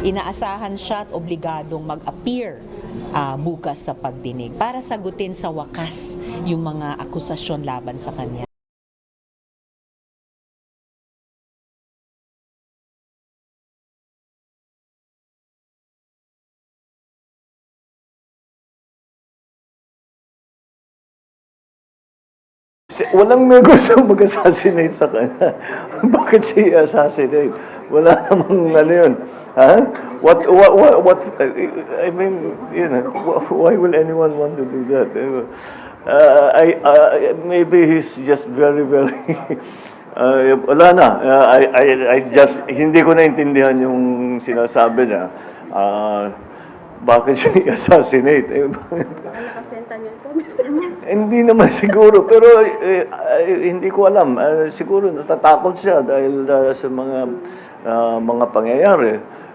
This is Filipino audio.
Inaasahan siya at obligadong mag-appear bukas sa pagdinig para sagutin sa wakas yung mga akusasyon laban sa kanya. Walang may gusto mag-assassinate sa kanya. Bakit siya i-assassinate? Wala namang ano yun. Ha? I mean, you know, why will anyone want to do that? Maybe he's just very, wala na. Hindi ko naintindihan yung sinasabi niya. Bakit siya i-assassinate? Hindi naman siguro, pero hindi ko alam. Siguro natatakot siya dahil sa mga pangyayari.